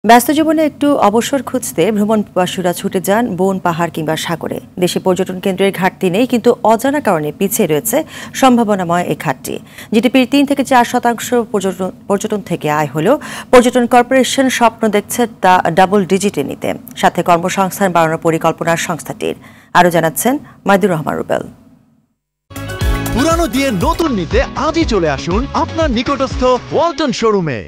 ব্যস্ত জীবনে একটু অবসর খুঁজতে ভ্রমণ পিপাসুরা ছুটে যান বন, পাহাড় কিংবা সাগরে। দেশে পর্যটন কেন্দ্রের ঘাটতি নেই, কিন্তু অজানা কারণে পিছিয়ে রয়েছে সম্ভাবনাময় এই খাতটি। জিডিপির 3 থেকে 4% পর্যটন থেকে আয় হলেও পর্যটন কর্পোরেশন স্বপ্ন দেখছে তা ডাবল ডিজিটে নিতে, সাথে কর্মসংস্থান বাড়ানোর পরিকল্পনা সংস্থাটির। আরও জানাচ্ছেন মাইদুর রহমান রুবেল। পুরানো দিয়ে নতুন নিতে আজই চলে আসুন আপনার নিকটস্থ ওয়ালটন শোরুমে।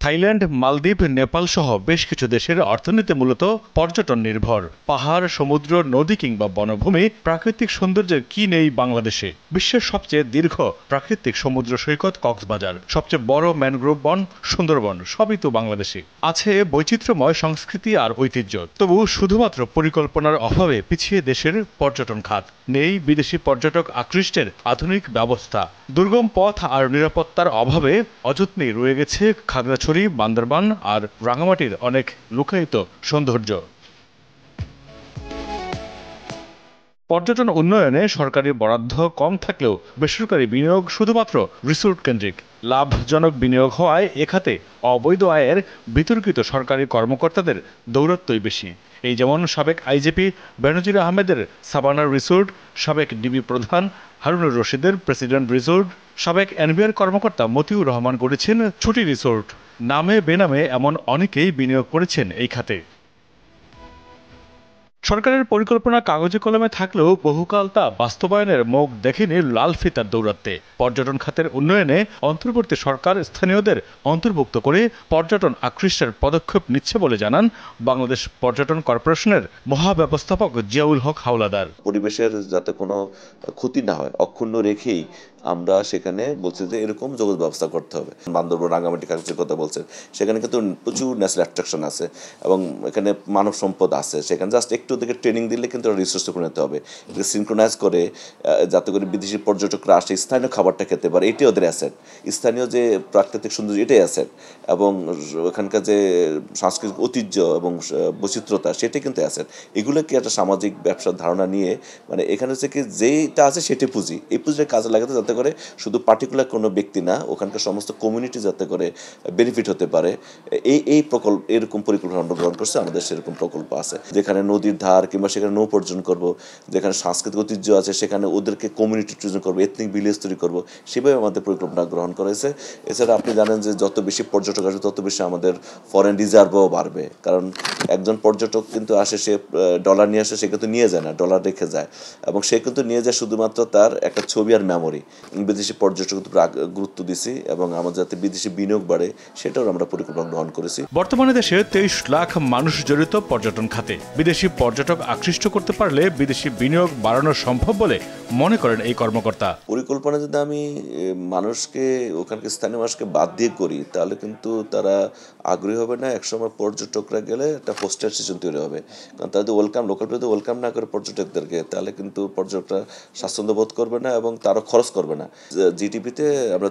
থাইল্যান্ড, মালদ্বীপ, নেপাল সহ বেশ কিছু দেশের অর্থনীতি মূলত পর্যটন নির্ভর। পাহাড়, সমুদ্র, নদী কিংবা বনভূমি, প্রাকৃতিক সৌন্দর্যের কি নেই বাংলাদেশে? বিশ্বের সবচেয়ে দীর্ঘ প্রাকৃতিক সমুদ্র সৈকত কক্সবাজার, সবচেয়ে বড় ম্যানগ্রোভ বন সুন্দরবন, সবই তো বাংলাদেশে। আছে বৈচিত্র্যময় সংস্কৃতি আর ঐতিহ্য। তবু শুধুমাত্র পরিকল্পনার অভাবে পিছিয়ে দেশের পর্যটন খাত। নেই বিদেশি পর্যটক আকৃষ্টের আধুনিক ব্যবস্থা। দুর্গম পথ আর নিরাপত্তার অভাবে অযত্নেই রয়ে গেছে খাগড়াছড়ি, বান্দরবান আর রাঙামাটির অনেক লুকায়িত সৌন্দর্য। পর্যটন উন্নয়নে সরকারি বরাদ্দ কম থাকলেও বেসরকারি বিনিয়োগ শুধুমাত্র রিসোর্ট কেন্দ্রিক। লাভজনক বিনিয়োগ হওয়ায় এ খাতে অবৈধ আয়ের বিতর্কিত সরকারি কর্মকর্তাদের দৌরাত্ম্যই বেশি। এই যেমন সাবেক আইজিপি বেনজির আহমেদের সাবানার রিসোর্ট, সাবেক ডিবি প্রধান হারুনুর রশিদের প্রেসিডেন্ট রিসোর্ট, সাবেক এনবিআর কর্মকর্তা মতিউর রহমান করেছেন ছুটি রিসোর্ট। নামে বেনামে এমন অনেকেই বিনিয়োগ করেছেন এই খাতে। সরকারের পরিকল্পনা কাগজে কলমে থাকলেও বহুকাল তা বাস্তবায়নের মুখ দেখেনি লাল ফিতার দৌরাত্মে। পর্যটন খাতের উন্নয়নে অন্তর্বর্তী সরকার স্থানীয়দের অন্তর্ভুক্ত করে পর্যটন আকৃষ্টের পদক্ষেপ নিচ্ছে বলে জানান বাংলাদেশ পর্যটন কর্পোরেশনের মহাব্যবস্থাপক জিয়াউল হক হাওলাদার। পরিবেশের যাতে কোনো ক্ষতি না হয় অক্ষুণ্ণ রেখেই আমরা সেখানে বলছি যে এরকম যোগাযোগ ব্যবস্থা করতে হবে। বান্দরবান, রাঙামাটি, কাগজের কথা বলছেন, সেখানে কিন্তু প্রচুর ন্যাচারাল অ্যাট্রাকশন আছে এবং এখানে মানব সম্পদ আছে। সেখানে জাস্ট একটু ওদেরকে ট্রেনিং দিলে কিন্তু রিসোর্সে পরিণত হবে। এটাকে সিনক্রোনাইজ করে যাতে করে বিদেশি পর্যটকরা আসে, স্থানীয় খাবারটা খেতে পারে, এটাই ওদের অ্যাসেট। স্থানীয় যে প্রাকৃতিক সৌন্দর্য, এটাই অ্যাসেট। এবং ওখানকার যে সাংস্কৃতিক ঐতিহ্য এবং বৈচিত্র্যতা, সেটাই কিন্তু অ্যাসেট। এগুলোকে একটা সামাজিক ব্যবসার ধারণা নিয়ে মানে এখানে হচ্ছে কি যেটা আছে সেটাই পুঁজি, এই পুঁজিটা কাজে লাগাতে যাতে করে শুধু পার্টিকুলার কোনো ব্যক্তি না, ওখানকার সমস্ত কমিউনিটি যাতে করে বেনিফিট হতে পারে, এই প্রকল্প এরকম পরিকল্পনা আমরা গ্রহণ করছে। আমাদের সেরকম প্রকল্প আছে যেখানে নদীর ধার কিংবা সেখানে নৌ পর্যটন করবো, যেখানে সাংস্কৃতিক ঐতিহ্য আছে সেখানে ওদেরকে কমিউনিটি ট্যুরিজম করবো, এথনিক ভিলেজ তৈরি করবো, সেভাবে আমাদের পরিকল্পনা গ্রহণ করা হয়েছে। এছাড়া আপনি জানেন যে যত বেশি পর্যটক আসবে তত বেশি আমাদের ফরেন রিজার্ভও বাড়বে, কারণ একজন পর্যটক কিন্তু আসে, সে ডলার নিয়ে আসে, সে কিন্তু নিয়ে যায় না, ডলার রেখে যায়, এবং সে কিন্তু নিয়ে যায় শুধুমাত্র তার একটা ছবি আর মেমোরি। বিদেশি পর্যটক গুরুত্ব দিছি এবং আমাদের যাতে বিদেশি বিনিয়োগ বাড়ে সেটাও আমরা পরিকল্পনা গ্রহণ করেছি। বর্তমানে দেশে 23 লাখ মানুষ জড়িত পর্যটন খাতে। বিদেশি পর্যটক আকৃষ্ট করতে পারলে বিদেশি বিনিয়োগ বাড়ানো সম্ভব বলে মনে করেন এই কর্মকর্তা। পরিকল্পনা যদি আমি মানুষকে, ওখানকার স্থানীয় মানুষকে বাদ দিয়ে করি তাহলে কিন্তু তারা আগ্রহী হবে না। একসময় পর্যটকরা গেলে একটা পোস্টার সিস্টেম তৈরি হবে, কারণ তাদের ওয়েলকাম, লোকাল যদি ওয়েলকাম না করে পর্যটকদেরকে, তাহলে কিন্তু পর্যটকরা স্বাচ্ছন্দ্য বোধ করবে না এবং তারও খরচ করবে না। জিডিপিতে আমরা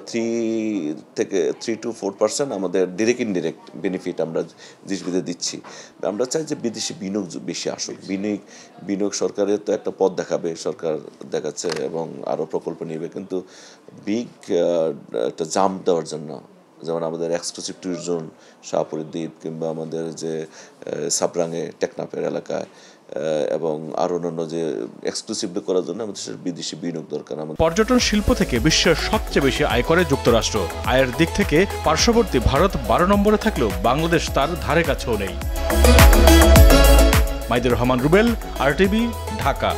3 to 4% আমাদের ডিরেক্ট ইনডিরেক্ট বেনিফিট আমরা জিডিপিতে দিচ্ছি। আমরা চাই যে বিদেশি বিনিয়োগ বেশি আসুক। বিনিয়োগ সরকারের তো একটা পথ দেখাবে, সরকার দেখাচ্ছে এবং আরও প্রকল্প নেবে, কিন্তু বিগ একটা জাম্প দেওয়ার জন্য, যেমন আমাদের এক্সক্লুসিভ ট্যুরিজম জোন শাহপুরের দ্বীপ কিংবা আমাদের যে সাবরাঙে টেকনাফের এলাকায় এবং আরো অন্যান্য যে এক্সক্লুসিভলি করার জন্য আমাদের বিদেশি বিনিয়োগ দরকার। পর্যটন শিল্প থেকে বিশ্বের সবচেয়ে বেশি আয় করে যুক্তরাষ্ট্র। আয়ের দিক থেকে পার্শ্ববর্তী ভারত 12 নম্বরে থাকলেও বাংলাদেশ তার ধারে কাছেও নেই। মাইদুর রহমান রুবেল, RTV, ঢাকা।